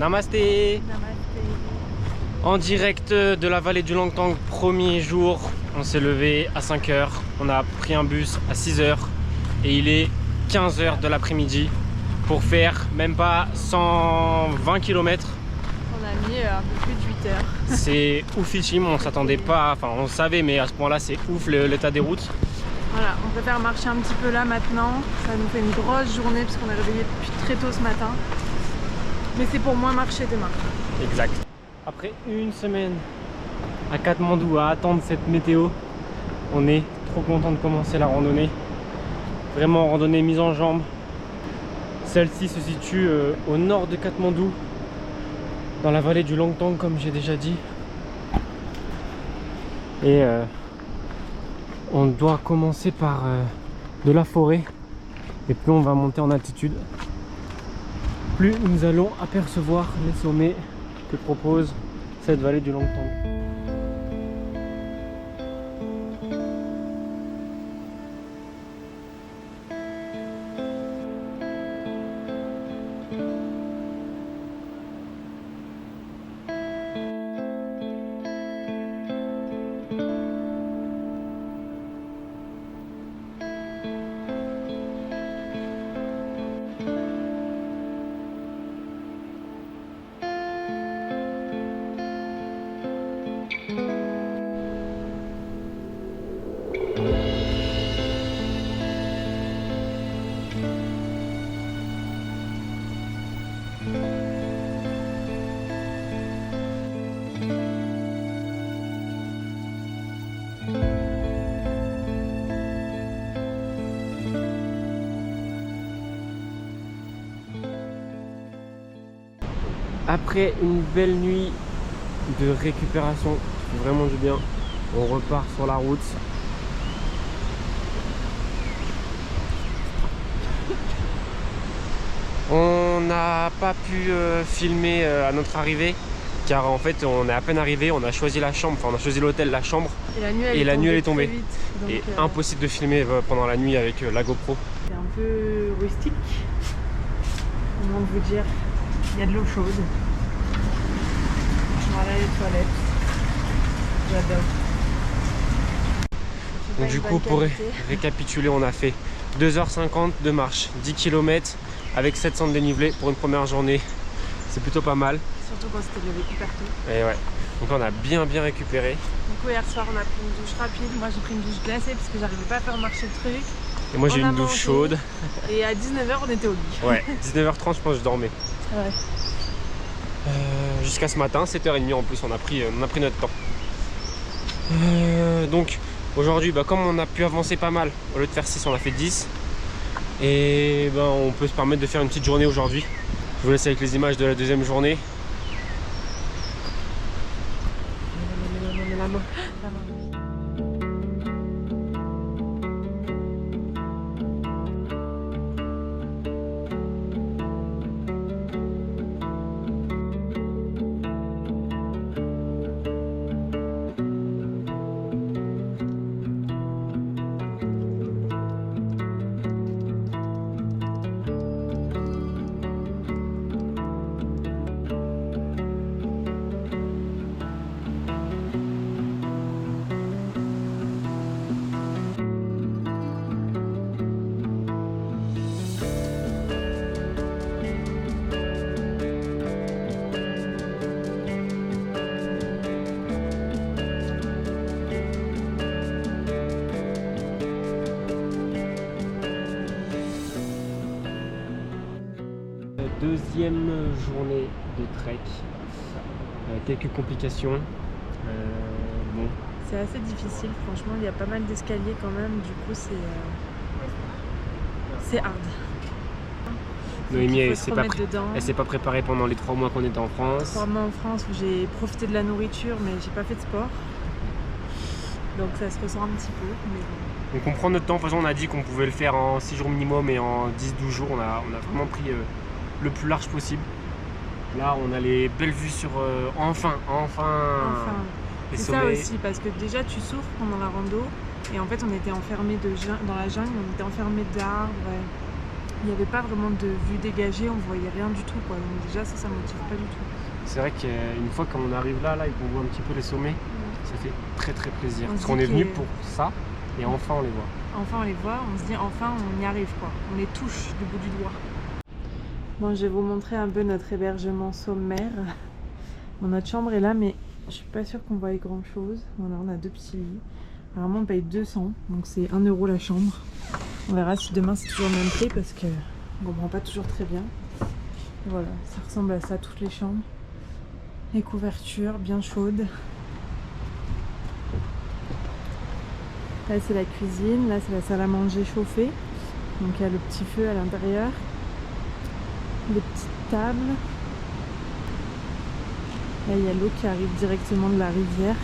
Namasté. Namasté. En direct de la vallée du Langtang, premier jour. On s'est levé à 5 h, on a pris un bus à 6 h et il est 15 h de l'après-midi pour faire même pas 120 km. On a mis un peu plus de 8 heures. C'est oufissime, on s'attendait pas, enfin on savait, mais à ce point là c'est ouf l'état des routes. Voilà, on préfère marcher un petit peu là maintenant. Ça nous fait une grosse journée parce qu'on est réveillé depuis très tôt ce matin. Mais c'est pour moins marcher demain. Exact. Après une semaine à Katmandou à attendre cette météo, on est trop content de commencer la randonnée. Vraiment randonnée mise en jambe. Celle-ci se situe au nord de Katmandou, dans la vallée du Langtang comme j'ai déjà dit. Et on doit commencer par de la forêt. Et plus on va monter en altitude, plus nous allons apercevoir les sommets que propose cette vallée du Langtang. Après une belle nuit de récupération qui fait vraiment du bien, on repart sur la route. On n'a pas pu filmer à notre arrivée car en fait on est à peine arrivé, on a choisi la chambre, enfin on a choisi l'hôtel, la chambre Et la nuit elle est tombée. Vite, donc, et impossible de filmer pendant la nuit avec la GoPro. C'est un peu rustique. Comment vous dire, il y a de l'eau chaude. Voilà les toilettes. J'adore. Donc du coup pour récapituler, on a fait 2h50 de marche, 10 km avec 700 de dénivelé pour une première journée. C'est plutôt pas mal. Surtout quand c'était levé hyper tôt. Et ouais. Donc là, on a bien récupéré. Du coup hier soir on a pris une douche rapide. Moi j'ai pris une douche glacée parce que j'arrivais pas à faire marcher le truc. Et moi j'ai une douche chaude. Et à 19 h on était au lit. Ouais, 19 h 30 je pense que je dormais. Ouais. Jusqu'à ce matin, 7 h 30 en plus, on a pris notre temps. Donc aujourd'hui, comme on a pu avancer pas mal, au lieu de faire 6, on a fait 10. Et on peut se permettre de faire une petite journée aujourd'hui. Je vous laisse avec les images de la deuxième journée. Deuxième journée de trek, quelques complications. Bon. C'est assez difficile, franchement, il y a pas mal d'escaliers quand même, du coup c'est hard. Noémie, elle s'est pas préparée pendant les 3 mois qu'on était en France. 3 mois en France où j'ai profité de la nourriture mais j'ai pas fait de sport. Donc ça se ressent un petit peu. Mais bon. Donc on prend notre temps, de toute façon on a dit qu'on pouvait le faire en 6 jours minimum et en 10-12 jours, on a vraiment pris le plus large possible. Là on a les belles vues sur enfin les c'est sommets. ça aussi parce que déjà tu souffres pendant la rando et en fait on était enfermés dans la jungle, on était enfermés d'arbres. il n'y avait pas vraiment de vue dégagée, on voyait rien du tout quoi. Donc déjà ça motive pas du tout. C'est vrai qu'une fois qu'on arrive là et qu'on voit un petit peu les sommets, ça fait très très plaisir. Parce se qu'on dit est venu que- pour ça et enfin on les voit. Enfin on les voit, on se dit enfin on y arrive quoi. On les touche du bout du doigt. Bon, je vais vous montrer un peu notre hébergement sommaire. Bon, notre chambre est là, mais je suis pas sûre qu'on voie grand chose. Voilà, on a 2 petits lits. Apparemment, on paye 200, donc c'est 1 € la chambre. On verra si demain c'est toujours le même prix parce que on comprend pas toujours très bien. Voilà, ça ressemble à ça, toutes les chambres. Les couvertures bien chaudes. Là, c'est la cuisine. Là, c'est la salle à manger chauffée. Donc, il y a le petit feu à l'intérieur. Les petites tables. Là, il y a l'eau qui arrive directement de la rivière.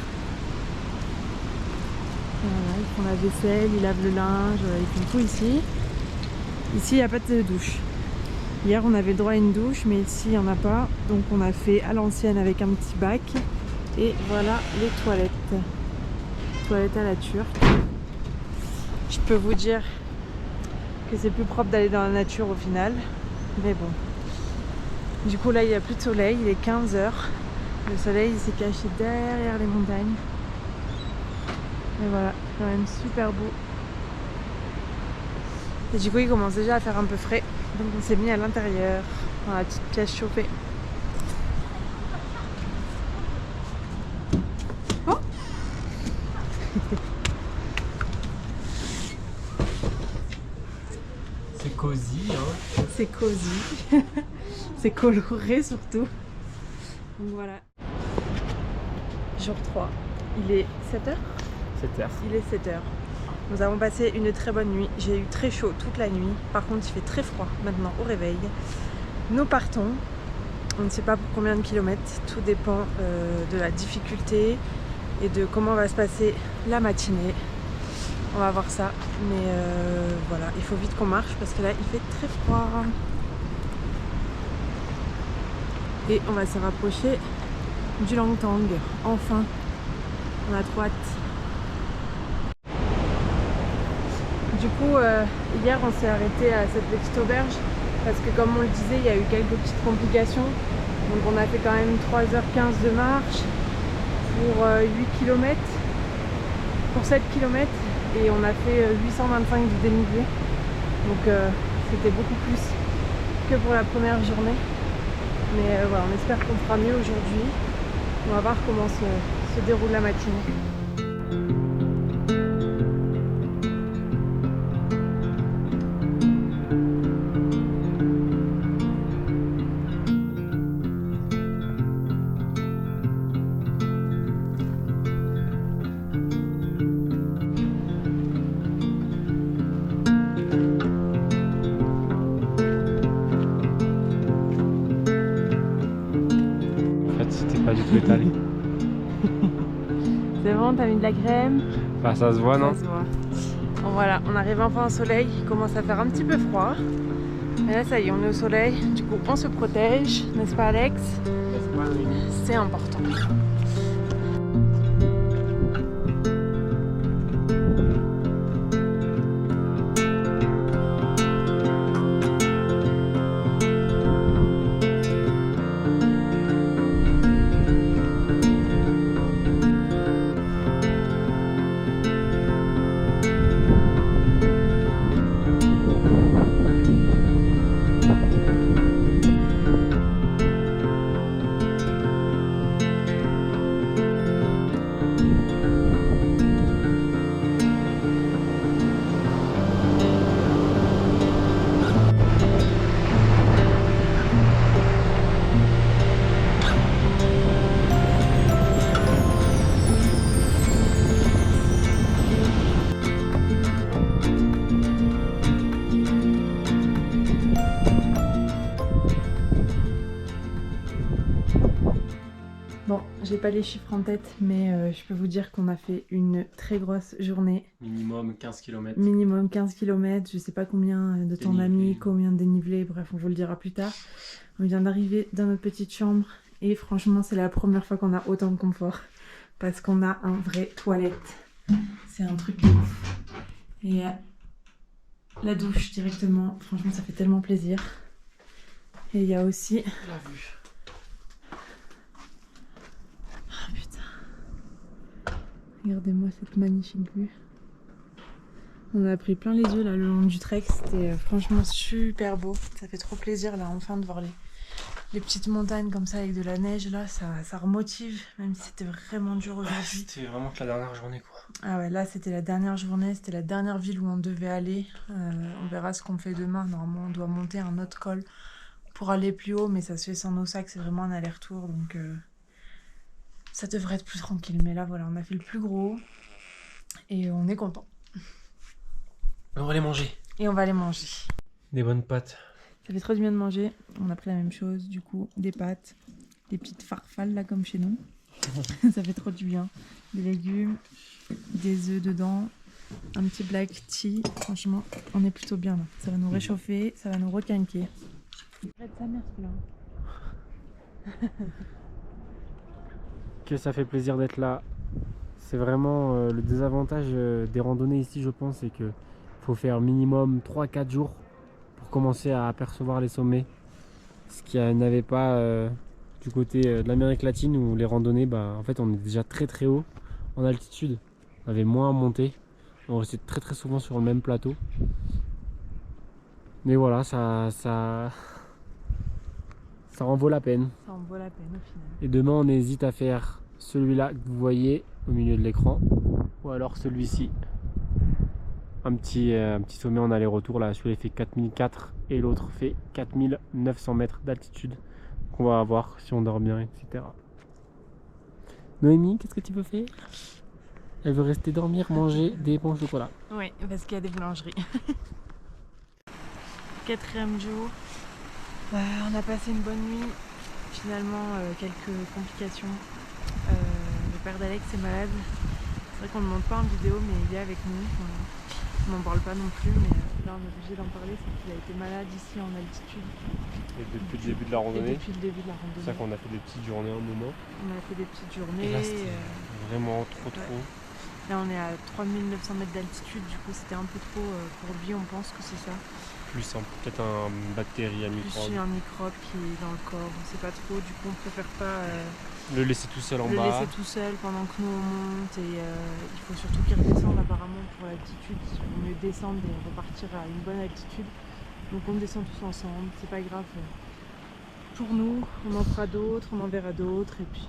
Voilà, ils font la vaisselle, ils lavent le linge, ils font tout ici. Ici, il n'y a pas de douche. Hier, on avait le droit à une douche, mais ici, il n'y en a pas. Donc, on a fait à l'ancienne avec un petit bac. Et voilà les toilettes. Toilettes à la turque. Je peux vous dire que c'est plus propre d'aller dans la nature au final. Mais bon. Du coup, là, il n'y a plus de soleil. Il est 15 h. Le soleil s'est caché derrière les montagnes. Et voilà, c'est quand même super beau. Et du coup, il commence déjà à faire un peu frais. Donc on s'est mis à l'intérieur, dans la petite pièce chauffée. Oh C'est cosy, hein. C'est cosy. C'est coloré surtout. Donc voilà. Jour 3. Il est 7 h. 7 h. Il est 7 h. Nous avons passé une très bonne nuit. J'ai eu très chaud toute la nuit. Par contre, il fait très froid maintenant au réveil. Nous partons. On ne sait pas pour combien de kilomètres. Tout dépend de la difficulté et de comment va se passer la matinée. On va voir ça. Mais voilà, il faut vite qu'on marche parce que là, il fait très froid. Et on va se rapprocher du Langtang. Enfin, on a trop hâte. Du coup, hier on s'est arrêté à cette petite auberge parce que comme on le disait, il y a eu quelques petites complications. Donc on a fait quand même 3h15 de marche pour 8 km, pour 7 km et on a fait 825 de dénivelé. Donc c'était beaucoup plus que pour la première journée. Mais voilà, on espère qu'on fera mieux aujourd'hui. On va voir comment se déroule la matinée. C'était pas du tout étalé. C'est bon, t'as mis de la crème? Bah ça se voit, non? Ça se voit. Bon voilà, on arrive enfin au soleil, il commence à faire un petit peu froid. Mais là ça y est, on est au soleil, du coup on se protège, n'est-ce pas Alex? C'est important. Bon, j'ai pas les chiffres en tête, mais je peux vous dire qu'on a fait une très grosse journée. Minimum 15 km. Minimum 15 km, je sais pas combien de temps on a mis, combien de dénivelé, bref, on vous le dira plus tard. On vient d'arriver dans notre petite chambre et franchement, c'est la première fois qu'on a autant de confort parce qu'on a un vrai toilette. C'est un truc de ouf. Et la douche directement. Franchement, ça fait tellement plaisir. Et il y a aussi... La vue. Oh putain. Regardez-moi cette magnifique vue. On a pris plein les yeux là le long du trek. C'était franchement super beau. Ça fait trop plaisir là enfin de voir les petites montagnes comme ça avec de la neige là. Ça remotive même si c'était vraiment dur aujourd'hui. C'était vraiment que la dernière journée quoi. Ah ouais, là c'était la dernière journée, c'était la dernière ville où on devait aller. On verra ce qu'on fait demain. Normalement, on doit monter un autre col pour aller plus haut, mais ça se fait sans nos sacs, c'est vraiment un aller-retour, donc ça devrait être plus tranquille. Mais là, voilà, on a fait le plus gros et on est content. On va aller manger. Et on va aller manger. Des bonnes pâtes. Ça fait trop du bien de manger. On a pris la même chose, du coup, des pâtes, des petites farfales là comme chez nous. Ça fait trop du bien. Des légumes, des œufs dedans, un petit black tea. Franchement, on est plutôt bien là. Ça va nous réchauffer, ça va nous requinquer. Arrête sa mère, là. Que ça fait plaisir d'être là. C'est vraiment le désavantage des randonnées ici, je pense, c'est que faut faire minimum 3-4 jours pour commencer à apercevoir les sommets. Ce qu'il n'y avait pas du côté de l'Amérique latine où les randonnées, en fait on est déjà très très haut en altitude. On avait moins à monter. On restait très souvent sur le même plateau. Mais voilà, ça en vaut la peine. Ça en vaut la peine au final. Et demain on hésite à faire celui-là que vous voyez au milieu de l'écran ou alors celui-ci. Un petit sommet en aller-retour là, celui-là fait 4004 et l'autre fait 4900 mètres d'altitude. On va voir si on dort bien, etc. Noémie, qu'est-ce que tu veux faire? Elle veut rester dormir, manger des bons chocolats. Oui, parce qu'il y a des boulangeries. 4e jour. On a passé une bonne nuit. Finalement, quelques complications. Le père d'Alex est malade. C'est vrai qu'on ne le montre pas en vidéo, mais il est avec nous. On n'en parle pas non plus, mais là on est obligé d'en parler. C'est qu'il a été malade ici en altitude. Et depuis le début de la randonnée. Depuis le début de la randonnée. C'est ça qu'on a fait des petites journées un moment. On a fait des petites journées. Et là c'était vraiment trop. Là on est à 3900 mètres d'altitude, du coup c'était un peu trop pour lui, on pense que c'est ça. Plus peut-être un bactérie, un microbe. Plus un microbe qui est dans le corps, on sait pas trop, du coup on préfère pas le laisser tout seul en bas. Le laisser tout seul pendant que nous on monte et il faut surtout qu'il redescende apparemment pour l'altitude. Il vaut mieux descendre et repartir à une bonne altitude. Donc on descend tous ensemble, c'est pas grave. Pour nous, on en fera d'autres, on en verra d'autres et puis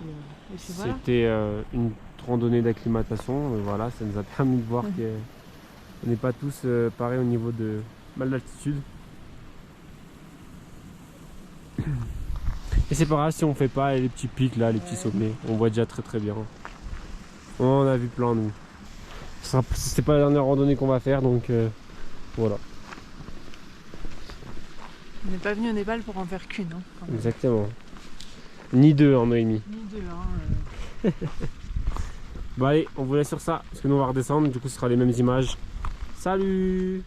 voilà. C'était une randonnée d'acclimatation, voilà, ça nous a permis de voir qu'on n'est pas tous pareils au niveau de mal d'altitude. Et c'est pas grave si on fait pas les petits pics là, les petits sommets, on voit déjà très bien. On a vu plein nous. C'est pas la dernière randonnée qu'on va faire donc voilà. On n'est pas venu au Népal pour en faire qu'une. Hein, exactement. Ni deux en Noémie. Ni deux, hein. Bon allez, on vous laisse sur ça, parce que nous on va redescendre, du coup ce sera les mêmes images. Salut!